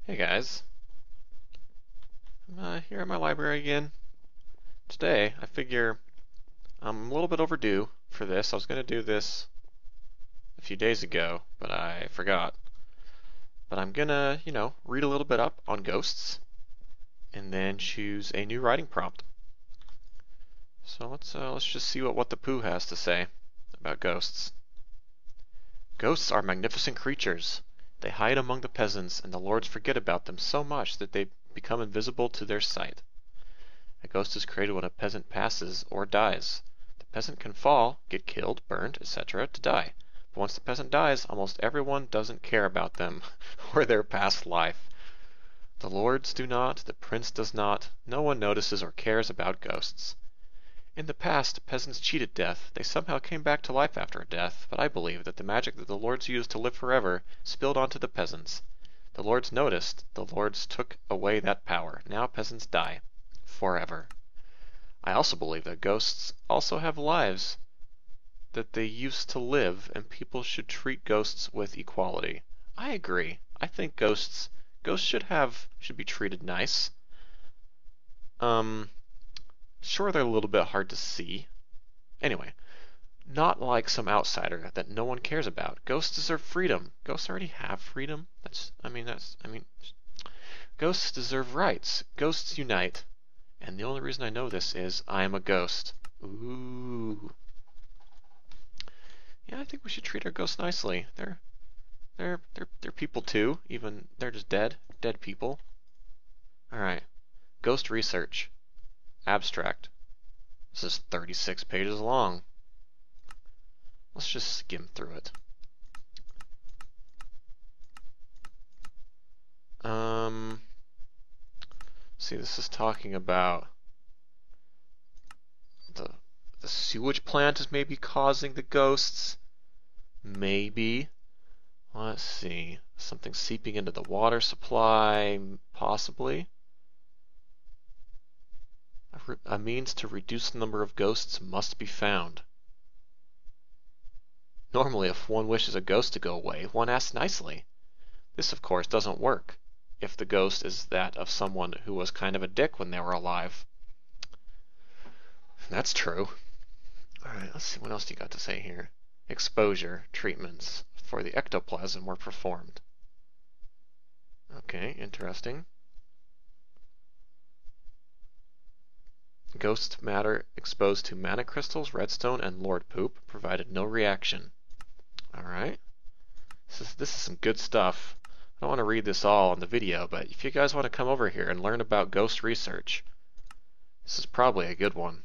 Hey guys, I'm here at my library again. Today, I figure I'm a little bit overdue for this. I was going to do this a few days ago, but I forgot. But I'm gonna, read a little bit up on ghosts and then choose a new writing prompt. So let's just see what the Pooh has to say about ghosts. Ghosts are magnificent creatures. They hide among the peasants, and the lords forget about them so much that they become invisible to their sight. A ghost is created when a peasant passes or dies. The peasant can fall, get killed, burned, etc. to die. But once the peasant dies, almost everyone doesn't care about them or their past life. The lords do not, the prince does not, no one notices or cares about ghosts. In the past, peasants cheated death. They somehow came back to life after death, but I believe that the magic that the lords used to live forever spilled onto the peasants. The lords noticed, the lords took away that power. Now peasants die. Forever. I also believe that ghosts also have lives that they used to live, and people should treat ghosts with equality. I agree. I think ghosts should be treated nice. Um, sure they're a little bit hard to see. Anyway, not like some outsider that no one cares about. Ghosts deserve freedom. Ghosts already have freedom. Ghosts deserve rights. Ghosts unite. And the only reason I know this is I am a ghost. Ooh. Yeah, I think we should treat our ghosts nicely. They're people too, even they're just dead people. All right. Ghost research. Abstract. This is 36 pages long. Let's just skim through it. See, this is talking about the sewage plant is maybe causing the ghosts. Maybe. Let's see. Something seeping into the water supply, possibly. A means to reduce the number of ghosts must be found. Normally, if one wishes a ghost to go away, one asks nicely. This, of course, doesn't work if the ghost is that of someone who was kind of a dick when they were alive. That's true. Alright, let's see, what else do you got to say here? Exposure treatments for the ectoplasm were performed. Okay, interesting. Ghost matter exposed to mana crystals, redstone, and lord poop provided no reaction. Alright. This is some good stuff. I don't want to read this all on the video, but if you guys want to come over here and learn about ghost research, this is probably a good one.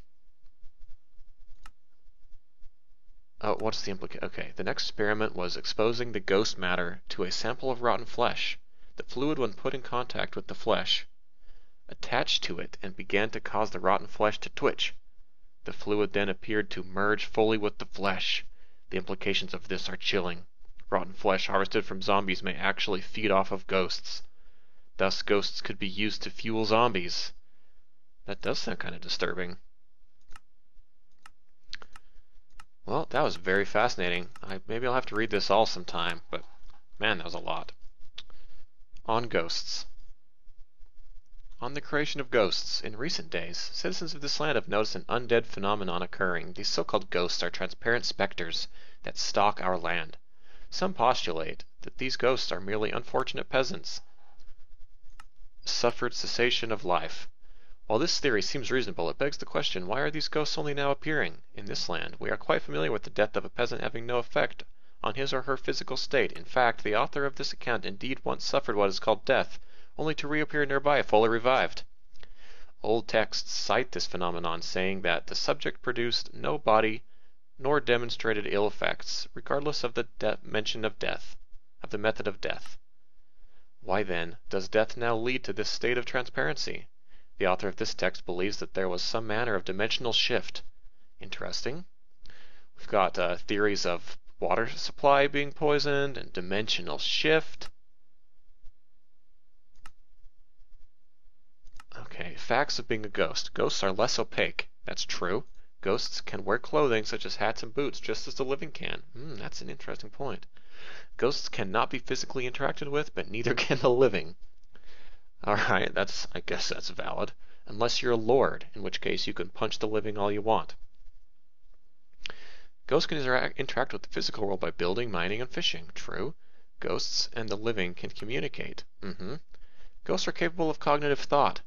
Oh, what's the implication? Okay, the next experiment was exposing the ghost matter to a sample of rotten flesh. The fluid, when put in contact with the flesh, attached to it and began to cause the rotten flesh to twitch. The fluid then appeared to merge fully with the flesh. The implications of this are chilling. Rotten flesh harvested from zombies may actually feed off of ghosts. Thus, ghosts could be used to fuel zombies. That does sound kind of disturbing. Well, that was very fascinating. Maybe I'll have to read this all sometime, but man, that was a lot. On ghosts. On the creation of ghosts. In recent days, citizens of this land have noticed an undead phenomenon occurring. These so-called ghosts are transparent specters that stalk our land. Some postulate that these ghosts are merely unfortunate peasants suffered cessation of life. While this theory seems reasonable, it begs the question, why are these ghosts only now appearing in this land? We are quite familiar with the death of a peasant having no effect on his or her physical state. In fact, the author of this account indeed once suffered what is called death, only to reappear nearby fully revived. Old texts cite this phenomenon, saying that the subject produced no body nor demonstrated ill effects, regardless of the mention of death, of the method of death. Why then does death now lead to this state of transparency? The author of this text believes that there was some manner of dimensional shift. Interesting. We've got theories of water supply being poisoned and dimensional shift. Okay, facts of being a ghost. Ghosts are less opaque. That's true. Ghosts can wear clothing such as hats and boots just as the living can. That's an interesting point. Ghosts cannot be physically interacted with, but neither can the living. Alright, I guess that's valid. Unless you're a lord, in which case you can punch the living all you want. Ghosts can interact with the physical world by building, mining, and fishing. True. Ghosts and the living can communicate. Ghosts are capable of cognitive thought.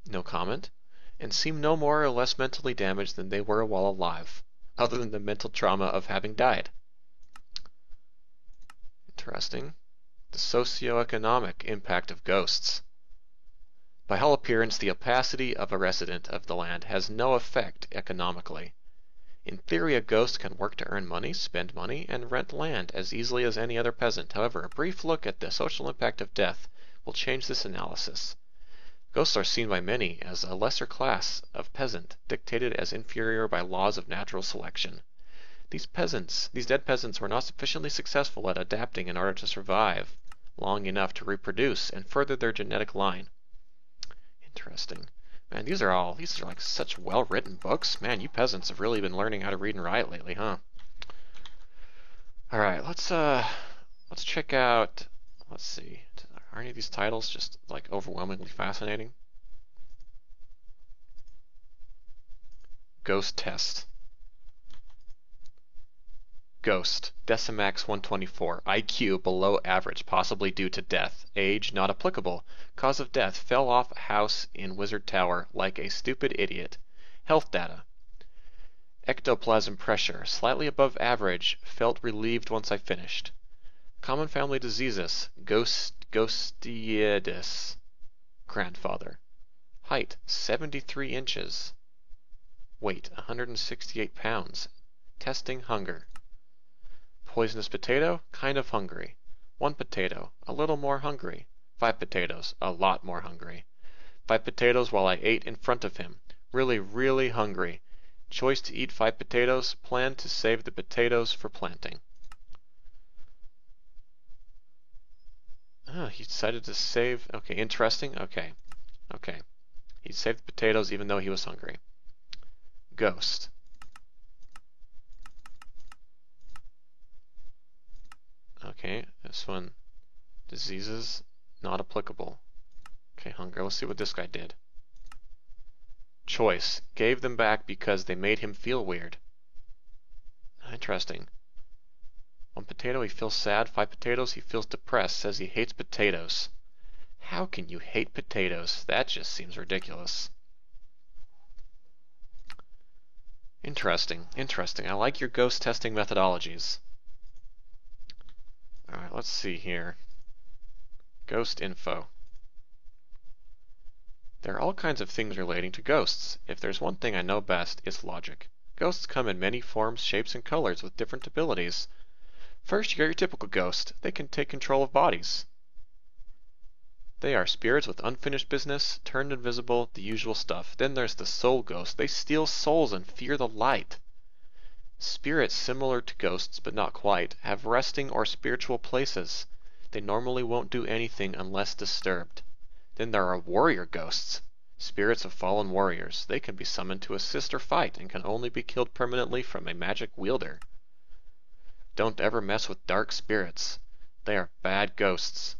No comment. And seem no more or less mentally damaged than they were while alive, other than the mental trauma of having died. Interesting. The socioeconomic impact of ghosts. By all appearance, the opacity of a resident of the land has no effect economically. In theory, a ghost can work to earn money, spend money, and rent land as easily as any other peasant. However, a brief look at the social impact of death will change this analysis. Ghosts are seen by many as a lesser class of peasant, dictated as inferior by laws of natural selection. These dead peasants were not sufficiently successful at adapting in order to survive long enough to reproduce and further their genetic line. Interesting. Man, these are like such well-written books. Man, you peasants have really been learning how to read and write lately, huh? Alright, let's check out, let's see, are any of these titles just like overwhelmingly fascinating? Ghost Test. Ghost, Decimax 124, IQ below average, possibly due to death. Age not applicable. Cause of death, fell off a house in Wizard Tower like a stupid idiot. Health data. Ectoplasm pressure, slightly above average, felt relieved once I finished. Common family diseases, Ghosteitis. Grandfather. Height, 73 inches. Weight, 168 pounds. Testing hunger. Poisonous potato, kind of hungry. 1 potato, a little more hungry. 5 potatoes, a lot more hungry. 5 potatoes while I ate in front of him. Really, really hungry. Choice to eat 5 potatoes, plan to save the potatoes for planting. Oh, he decided to save, okay, interesting, okay. He saved the potatoes even though he was hungry. Ghost. Okay, this one, diseases, not applicable. Okay, hunger, let's see what this guy did. Choice, gave them back because they made him feel weird. Interesting. 1 potato, he feels sad. 5 potatoes, he feels depressed, says he hates potatoes. How can you hate potatoes? That just seems ridiculous. Interesting. I like your ghost testing methodologies. Alright, let's see here. Ghost info. There are all kinds of things relating to ghosts. If there's one thing I know best, it's logic. Ghosts come in many forms, shapes, and colors with different abilities. First, you got your typical ghost. They can take control of bodies. They are spirits with unfinished business, turned invisible, the usual stuff. Then there's the soul ghost. They steal souls and fear the light. Spirits similar to ghosts, but not quite, have resting or spiritual places. They normally won't do anything unless disturbed. Then there are warrior ghosts, spirits of fallen warriors. They can be summoned to assist or fight and can only be killed permanently from a magic wielder. Don't ever mess with dark spirits. They are bad ghosts.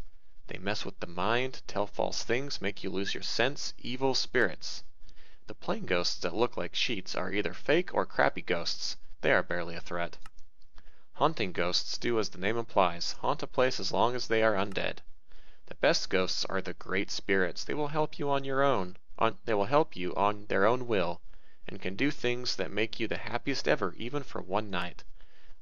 They mess with the mind, tell false things, make you lose your sense, evil spirits. The plain ghosts that look like sheets are either fake or crappy ghosts. They are barely a threat. Haunting ghosts do as the name implies, haunt a place as long as they are undead. The best ghosts are the great spirits. They will help you on their own will, and can do things that make you the happiest ever, even for one night.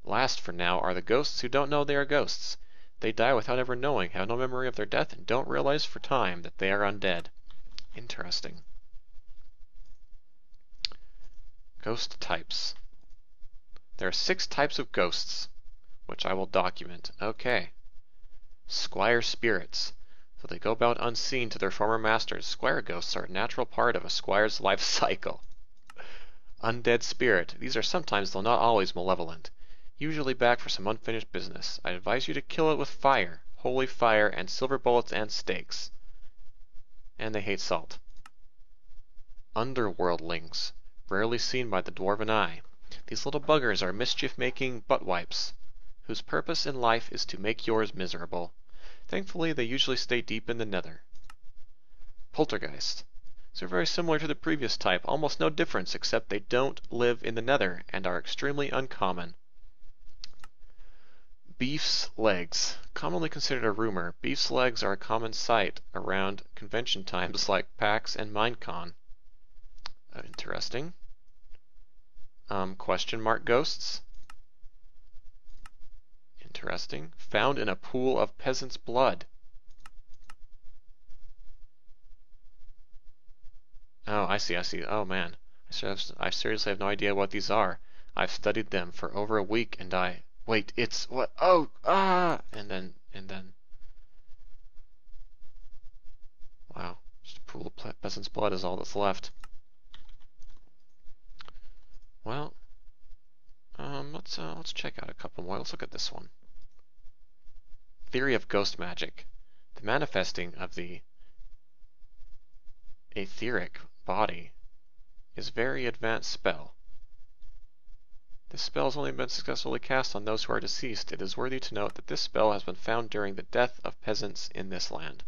Last for now are the ghosts who don't know they are ghosts. They die without ever knowing, have no memory of their death, and don't realize for time that they are undead. Interesting. Ghost types. There are 6 types of ghosts, which I will document. Okay. Squire spirits. So they go about unseen to their former masters. Squire ghosts are a natural part of a squire's life cycle. Undead spirit. These are sometimes, though not always, malevolent. Usually back for some unfinished business. I advise you to kill it with fire, holy fire, and silver bullets and stakes. And they hate salt. Underworldlings. Rarely seen by the dwarven eye. These little buggers are mischief-making butt wipes, whose purpose in life is to make yours miserable. Thankfully, they usually stay deep in the nether. Poltergeist. These are very similar to the previous type, almost no difference except they don't live in the nether and are extremely uncommon. Beef's legs. Commonly considered a rumor, beef's legs are a common sight around convention times like PAX and Minecon. Interesting. Question mark ghosts. Interesting. Found in a pool of peasant's blood. Oh, I see. Oh man. I seriously have no idea what these are. I've studied them for over a week and wait, it's what? Oh, and then, wow. Just a pool of peasant's blood is all that's left. Well, let's check out a couple more. Let's look at this one. Theory of ghost magic. The manifesting of the etheric body is a very advanced spell. This spell has only been successfully cast on those who are deceased. It is worthy to note that this spell has been found during the death of peasants in this land.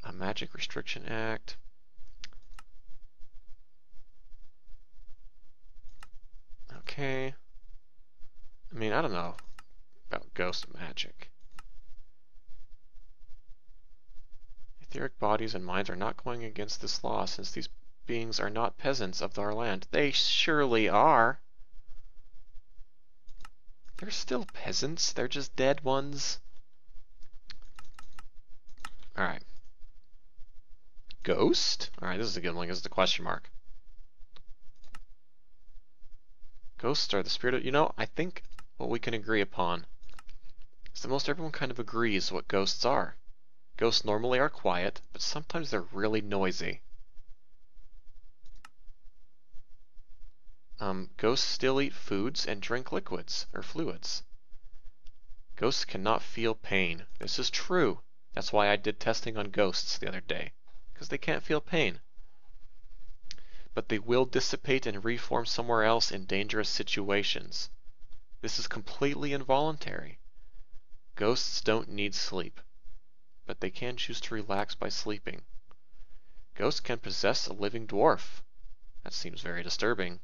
A Magic Restriction Act. Okay. I mean, I don't know about ghost magic. Etheric bodies and minds are not going against this law since these beings are not peasants of our land. They surely are. They're still peasants. They're just dead ones. Alright. Ghost? Alright, this is a good one. This is the question mark. Ghosts are the spirit of... You know, I think what we can agree upon is that most everyone kind of agrees what ghosts are. Ghosts normally are quiet, but sometimes they're really noisy. Ghosts still eat foods and drink liquids, or fluids. Ghosts cannot feel pain. This is true. That's why I did testing on ghosts the other day, because they can't feel pain. But they will dissipate and reform somewhere else in dangerous situations. This is completely involuntary. Ghosts don't need sleep, but they can choose to relax by sleeping. Ghosts can possess a living dwarf. That seems very disturbing.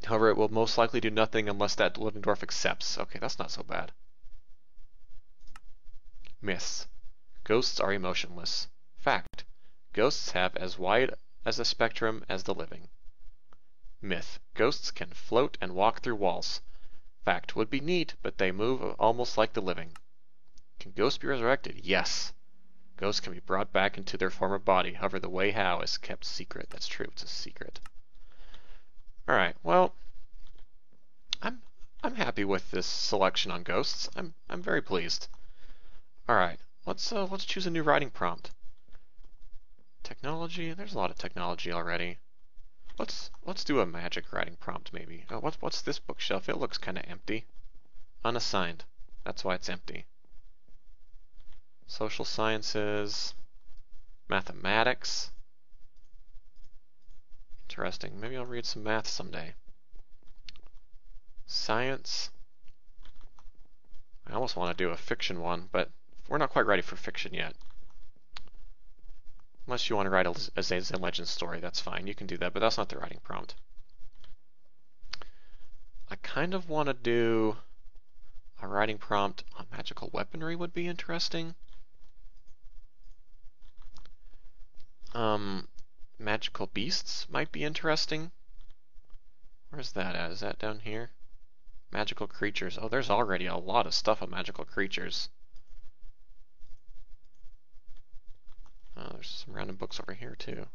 However, it will most likely do nothing unless that living dwarf accepts. Okay, that's not so bad. Myths. Ghosts are emotionless. Fact. Ghosts have as wide as a spectrum as the living. Myth. Ghosts can float and walk through walls. Fact. Would be neat, but they move almost like the living. Can ghosts be resurrected? Yes. Ghosts can be brought back into their former body. However, the way how is kept secret. That's true. It's a secret. Alright, well, I'm happy with this selection on ghosts. I'm very pleased. Alright, let's choose a new writing prompt. Technology, there's a lot of technology already. Let's do a magic writing prompt maybe. Oh, what's this bookshelf? It looks kinda empty. Unassigned. That's why it's empty. Social sciences, mathematics. Interesting. Maybe I'll read some math someday. Science. I almost want to do a fiction one, but we're not quite ready for fiction yet. Unless you want to write a Zen Legends story, that's fine. You can do that, but that's not the writing prompt. I kind of want to do a writing prompt on magical weaponry would be interesting. Magical beasts might be interesting. Where's that at? Is that down here? Magical creatures. Oh, there's already a lot of stuff on magical creatures. Oh, there's some random books over here too.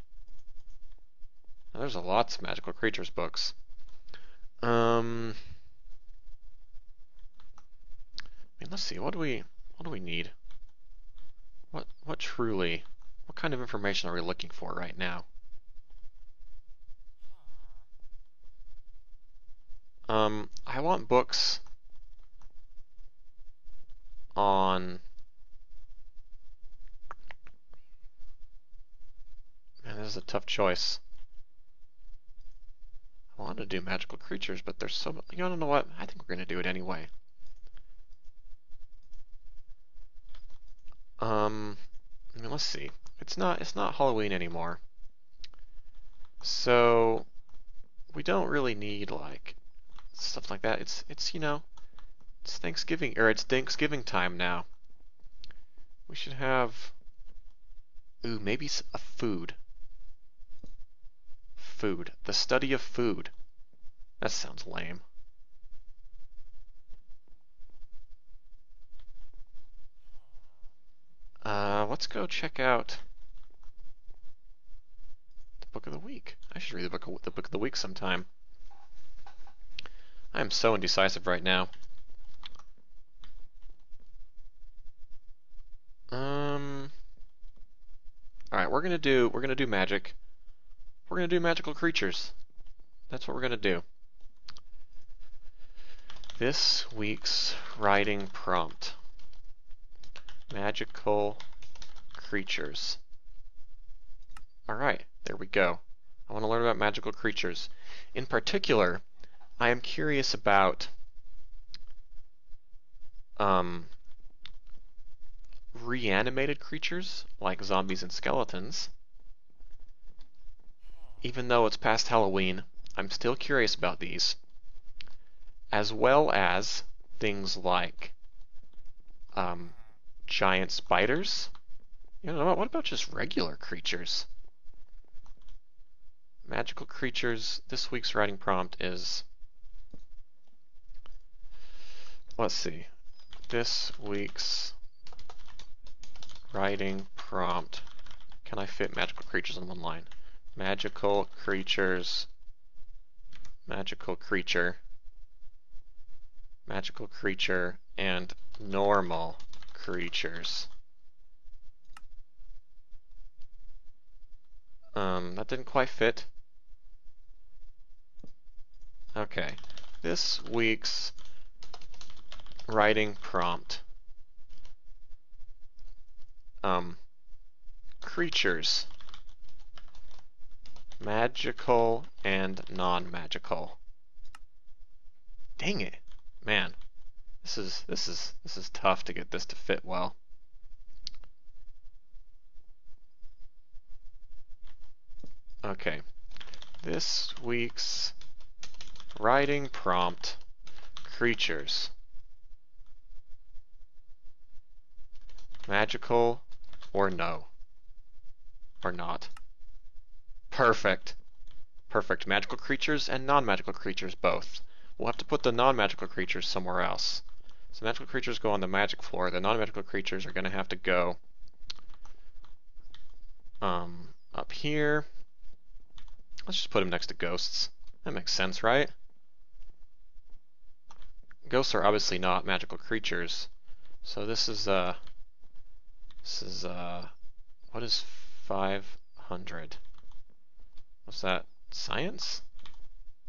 Oh, there's lots of magical creatures books. I mean, let's see. What do we need? What kind of information are we looking for right now? I want books on... Man, this is a tough choice. I want to do magical creatures, but there's so... You don't know what? I think we're going to do it anyway. I mean, let's see. It's not Halloween anymore. So we don't really need like stuff like that. It's it's Thanksgiving or it's Thanksgiving time now. We should have maybe a food. Food. The study of food. That sounds lame. Let's go check out the book of the week. I should read the book of the week sometime. I am so indecisive right now. All right, we're gonna do magic. We're gonna do magical creatures. That's what we're gonna do. This week's writing prompt: magical creatures. All right, there we go. I want to learn about magical creatures. In particular, I am curious about reanimated creatures like zombies and skeletons. Even though it's past Halloween, I'm still curious about these, as well as things like giant spiders. What about just regular creatures? Magical creatures. This week's writing prompt is, let's see, this week's writing prompt. Can I fit magical creatures in one line? Magical creatures, magical creature, magical creature, and normal creatures. That didn't quite fit. Okay, this week's writing prompt. Creatures. Magical and non-magical. Dang it. Man. This is tough to get this to fit well. Okay. This week's writing prompt: creatures. Magical or no? Or not? Perfect. Perfect. Magical creatures and non-magical creatures both. We'll have to put the non-magical creatures somewhere else. So magical creatures go on the magic floor. The non-magical creatures are going to have to go up here. Let's just put them next to ghosts. That makes sense, right? Ghosts are obviously not magical creatures. So this is what is 500? What's that? Science?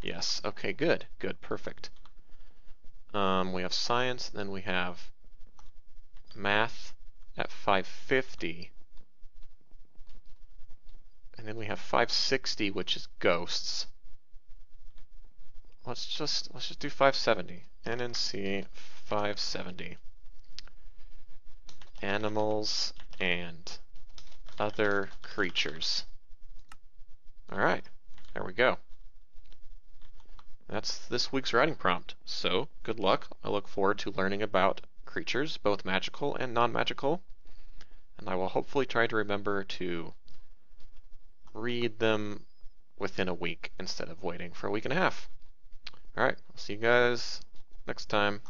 Yes. Okay, good. Good. Perfect. We have science, then we have math at 550. And then we have 560, which is ghosts. Let's just do 570. NNC 570. Animals and other creatures. Alright, there we go. That's this week's writing prompt. So, good luck. I look forward to learning about creatures, both magical and non-magical. And I will hopefully try to remember to read them within a week instead of waiting for a week and a half. Alright, I'll see you guys next time.